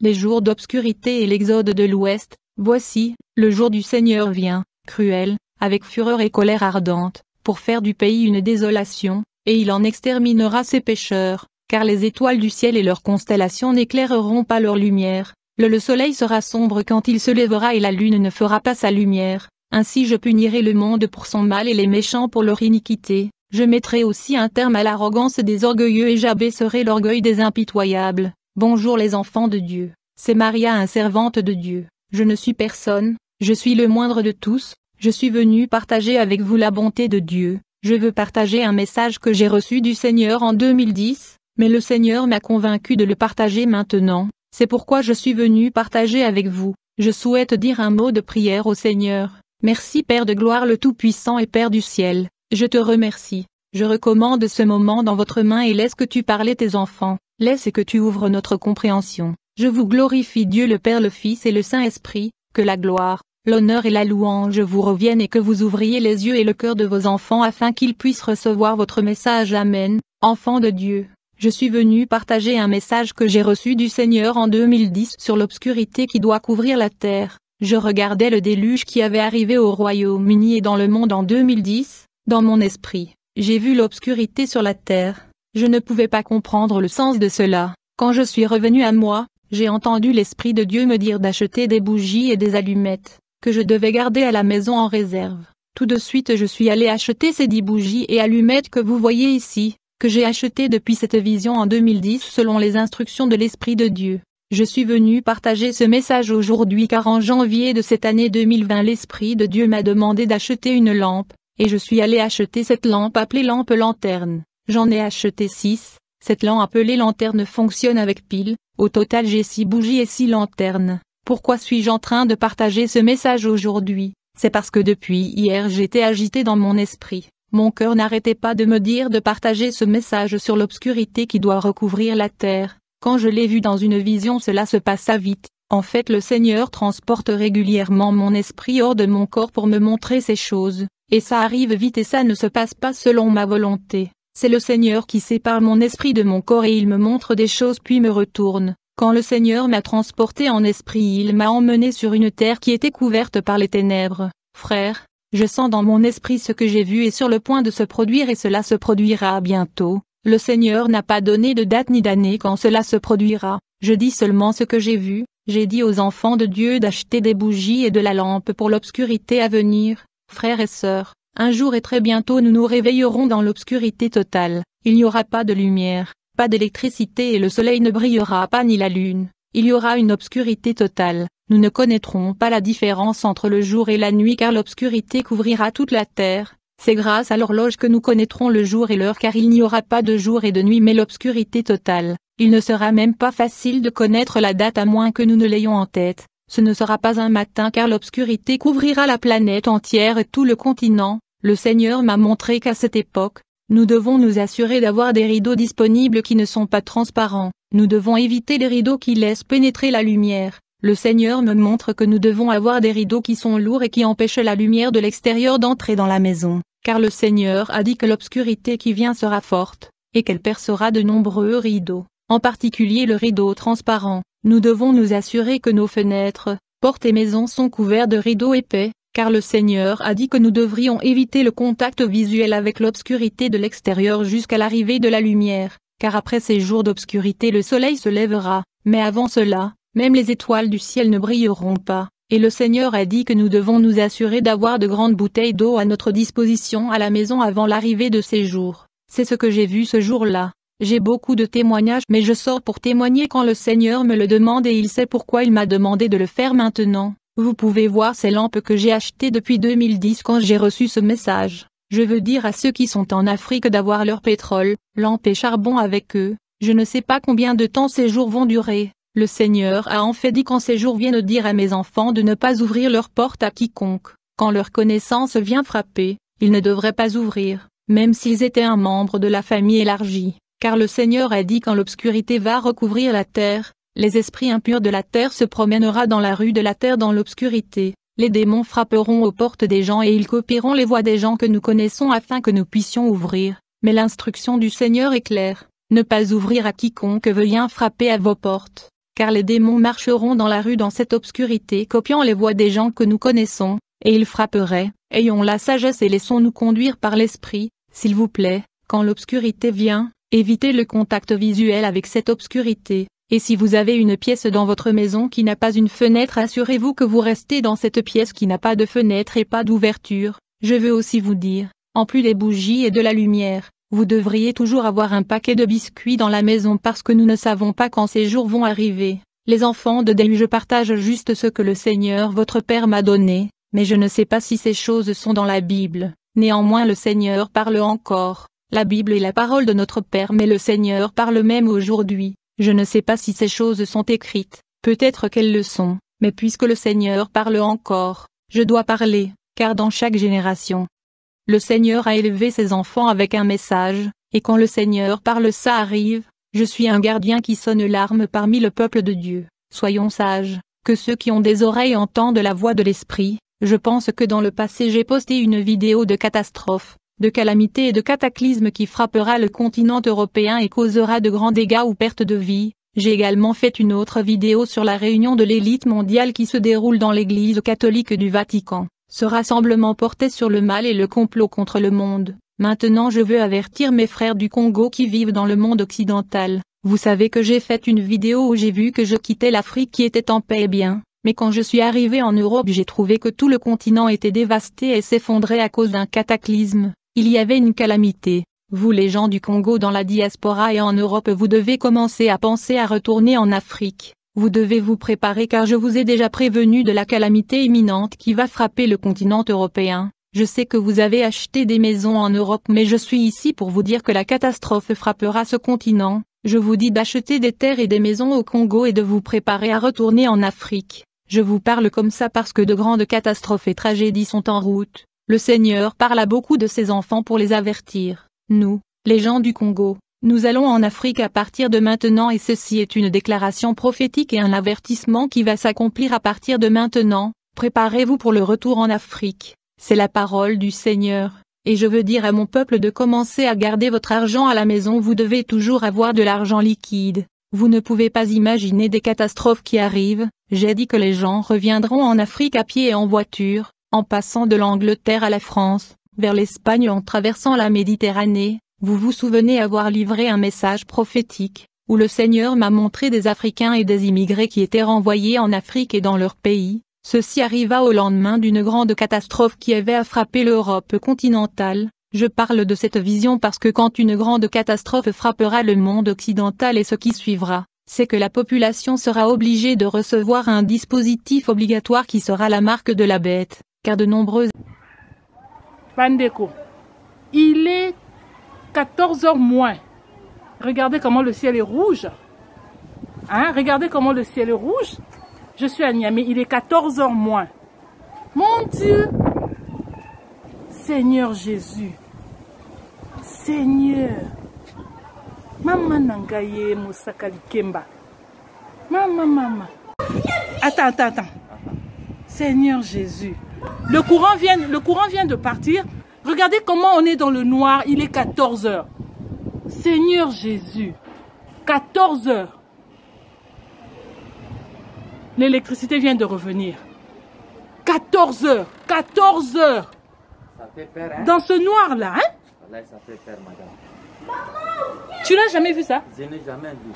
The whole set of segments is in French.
les jours d'obscurité et l'exode de l'Ouest. Voici, le jour du Seigneur vient, cruel, avec fureur et colère ardente, pour faire du pays une désolation, et il en exterminera ses pécheurs, car les étoiles du ciel et leurs constellations n'éclaireront pas leur lumière. Le soleil sera sombre quand il se lèvera et la lune ne fera pas sa lumière. Ainsi je punirai le monde pour son mal et les méchants pour leur iniquité. Je mettrai aussi un terme à l'arrogance des orgueilleux et j'abaisserai l'orgueil des impitoyables. Bonjour les enfants de Dieu. C'est Maria, servante de Dieu. Je ne suis personne, je suis le moindre de tous. Je suis venu partager avec vous la bonté de Dieu. Je veux partager un message que j'ai reçu du Seigneur en 2010, mais le Seigneur m'a convaincu de le partager maintenant. C'est pourquoi je suis venu partager avec vous. Je souhaite dire un mot de prière au Seigneur. Merci Père de gloire le Tout-Puissant et Père du ciel. Je te remercie. Je recommande ce moment dans votre main et laisse que tu parles tes enfants. Laisse que tu ouvres notre compréhension. Je vous glorifie Dieu le Père, le Fils et le Saint-Esprit. Que la gloire, l'honneur et la louange vous reviennent et que vous ouvriez les yeux et le cœur de vos enfants afin qu'ils puissent recevoir votre message. Amen. Enfants de Dieu. Je suis venu partager un message que j'ai reçu du Seigneur en 2010 sur l'obscurité qui doit couvrir la terre. Je regardais le déluge qui avait arrivé au Royaume-Uni et dans le monde en 2010, dans mon esprit. J'ai vu l'obscurité sur la terre. Je ne pouvais pas comprendre le sens de cela. Quand je suis revenu à moi, j'ai entendu l'Esprit de Dieu me dire d'acheter des bougies et des allumettes, que je devais garder à la maison en réserve. Tout de suite je suis allé acheter ces 10 bougies et allumettes que vous voyez ici, que j'ai achetées depuis cette vision en 2010 selon les instructions de l'Esprit de Dieu. Je suis venu partager ce message aujourd'hui car en janvier de cette année 2020 l'Esprit de Dieu m'a demandé d'acheter une lampe, et je suis allé acheter cette lampe appelée lampe lanterne. J'en ai acheté 6, cette lampe appelée lanterne fonctionne avec pile, au total j'ai 6 bougies et 6 lanternes. Pourquoi suis-je en train de partager ce message aujourd'hui? C'est parce que depuis hier j'étais agité dans mon esprit. Mon cœur n'arrêtait pas de me dire de partager ce message sur l'obscurité qui doit recouvrir la terre. Quand je l'ai vu dans une vision cela se passa vite. En fait le Seigneur transporte régulièrement mon esprit hors de mon corps pour me montrer ces choses. Et ça arrive vite et ça ne se passe pas selon ma volonté. C'est le Seigneur qui sépare mon esprit de mon corps et il me montre des choses puis me retourne. Quand le Seigneur m'a transporté en esprit il m'a emmené sur une terre qui était couverte par les ténèbres. Frère, je sens dans mon esprit ce que j'ai vu est sur le point de se produire et cela se produira bientôt. Le Seigneur n'a pas donné de date ni d'année quand cela se produira. Je dis seulement ce que j'ai vu. J'ai dit aux enfants de Dieu d'acheter des bougies et de la lampe pour l'obscurité à venir. Frères et sœurs, un jour et très bientôt nous nous réveillerons dans l'obscurité totale. Il n'y aura pas de lumière, pas d'électricité et le soleil ne brillera pas ni la lune. Il y aura une obscurité totale. Nous ne connaîtrons pas la différence entre le jour et la nuit car l'obscurité couvrira toute la terre. C'est grâce à l'horloge que nous connaîtrons le jour et l'heure car il n'y aura pas de jour et de nuit mais l'obscurité totale. Il ne sera même pas facile de connaître la date à moins que nous ne l'ayons en tête. Ce ne sera pas un matin car l'obscurité couvrira la planète entière et tout le continent. Le Seigneur m'a montré qu'à cette époque, nous devons nous assurer d'avoir des rideaux disponibles qui ne sont pas transparents. Nous devons éviter les rideaux qui laissent pénétrer la lumière. Le Seigneur me montre que nous devons avoir des rideaux qui sont lourds et qui empêchent la lumière de l'extérieur d'entrer dans la maison. Car le Seigneur a dit que l'obscurité qui vient sera forte, et qu'elle percera de nombreux rideaux, en particulier le rideau transparent. Nous devons nous assurer que nos fenêtres, portes et maisons sont couverts de rideaux épais, car le Seigneur a dit que nous devrions éviter le contact visuel avec l'obscurité de l'extérieur jusqu'à l'arrivée de la lumière, car après ces jours d'obscurité le soleil se lèvera, mais avant cela, même les étoiles du ciel ne brilleront pas, et le Seigneur a dit que nous devons nous assurer d'avoir de grandes bouteilles d'eau à notre disposition à la maison avant l'arrivée de ces jours. C'est ce que j'ai vu ce jour-là. J'ai beaucoup de témoignages mais je sors pour témoigner quand le Seigneur me le demande et il sait pourquoi il m'a demandé de le faire maintenant. Vous pouvez voir ces lampes que j'ai achetées depuis 2010 quand j'ai reçu ce message. Je veux dire à ceux qui sont en Afrique d'avoir leur pétrole, lampes et charbon avec eux. Je ne sais pas combien de temps ces jours vont durer. Le Seigneur a en fait dit quand ces jours viennent dire à mes enfants de ne pas ouvrir leurs portes à quiconque. Quand leur connaissance vient frapper, ils ne devraient pas ouvrir, même s'ils étaient un membre de la famille élargie. Car le Seigneur a dit quand l'obscurité va recouvrir la terre, les esprits impurs de la terre se promènera dans la rue de la terre dans l'obscurité. Les démons frapperont aux portes des gens et ils copieront les voix des gens que nous connaissons afin que nous puissions ouvrir. Mais l'instruction du Seigneur est claire. Ne pas ouvrir à quiconque vient frapper à vos portes. car les démons marcheront dans la rue dans cette obscurité copiant les voix des gens que nous connaissons, et ils frapperaient. Ayons la sagesse et laissons-nous conduire par l'esprit, s'il vous plaît, quand l'obscurité vient, évitez le contact visuel avec cette obscurité. Et si vous avez une pièce dans votre maison qui n'a pas une fenêtre, assurez-vous que vous restez dans cette pièce qui n'a pas de fenêtre et pas d'ouverture. Je veux aussi vous dire, en plus des bougies et de la lumière, vous devriez toujours avoir un paquet de biscuits dans la maison parce que nous ne savons pas quand ces jours vont arriver. Les enfants de Dieu, je partage juste ce que le Seigneur votre Père m'a donné, mais je ne sais pas si ces choses sont dans la Bible. Néanmoins le Seigneur parle encore. La Bible est la parole de notre Père, mais le Seigneur parle même aujourd'hui. Je ne sais pas si ces choses sont écrites, peut-être qu'elles le sont, mais puisque le Seigneur parle encore, je dois parler, car dans chaque génération, le Seigneur a élevé ses enfants avec un message, et quand le Seigneur parle ça arrive, je suis un gardien qui sonne l'arme parmi le peuple de Dieu. Soyons sages, que ceux qui ont des oreilles entendent la voix de l'Esprit. Je pense que dans le passé j'ai posté une vidéo de catastrophe, de calamité et de cataclysme qui frappera le continent européen et causera de grands dégâts ou pertes de vie. J'ai également fait une autre vidéo sur la réunion de l'élite mondiale qui se déroule dans l'Église catholique du Vatican. Ce rassemblement portait sur le mal et le complot contre le monde. Maintenant je veux avertir mes frères du Congo qui vivent dans le monde occidental. Vous savez que j'ai fait une vidéo où j'ai vu que je quittais l'Afrique qui était en paix et bien. Mais quand je suis arrivé en Europe j'ai trouvé que tout le continent était dévasté et s'effondrait à cause d'un cataclysme. Il y avait une calamité. Vous les gens du Congo dans la diaspora et en Europe vous devez commencer à penser à retourner en Afrique. Vous devez vous préparer car je vous ai déjà prévenu de la calamité imminente qui va frapper le continent européen. Je sais que vous avez acheté des maisons en Europe mais je suis ici pour vous dire que la catastrophe frappera ce continent. Je vous dis d'acheter des terres et des maisons au Congo et de vous préparer à retourner en Afrique. Je vous parle comme ça parce que de grandes catastrophes et tragédies sont en route. Le Seigneur parle à beaucoup de ses enfants pour les avertir. Nous, les gens du Congo, nous allons en Afrique à partir de maintenant et ceci est une déclaration prophétique et un avertissement qui va s'accomplir à partir de maintenant. Préparez-vous pour le retour en Afrique. C'est la parole du Seigneur. Et je veux dire à mon peuple de commencer à garder votre argent à la maison. Vous devez toujours avoir de l'argent liquide. Vous ne pouvez pas imaginer des catastrophes qui arrivent. J'ai dit que les gens reviendront en Afrique à pied et en voiture, en passant de l'Angleterre à la France, vers l'Espagne en traversant la Méditerranée. Vous vous souvenez avoir livré un message prophétique, où le Seigneur m'a montré des Africains et des immigrés qui étaient renvoyés en Afrique et dans leur pays. Ceci arriva au lendemain d'une grande catastrophe qui avait frappé l'Europe continentale. Je parle de cette vision parce que quand une grande catastrophe frappera le monde occidental et ce qui suivra, c'est que la population sera obligée de recevoir un dispositif obligatoire qui sera la marque de la bête, car de nombreuses... Pandeko, il est 14h moins. Regardez comment le ciel est rouge. Hein? Regardez comment le ciel est rouge. Je suis à Niamey, il est 14h moins. Mon Dieu! Seigneur Jésus. Seigneur. Maman Nangaye Moussakali Kemba. Maman. Attends. Seigneur Jésus. Le courant vient de partir. Regardez comment on est dans le noir. Il est 14h. Seigneur Jésus. 14h. L'électricité vient de revenir. 14h. 14h. Ça fait peur, hein? Dans ce noir-là, hein? Là, ça fait peur, madame. Tu l'as jamais vu ça? Je n'ai jamais vu.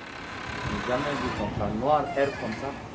Je n'ai jamais vu comme ça, noir, air comme ça.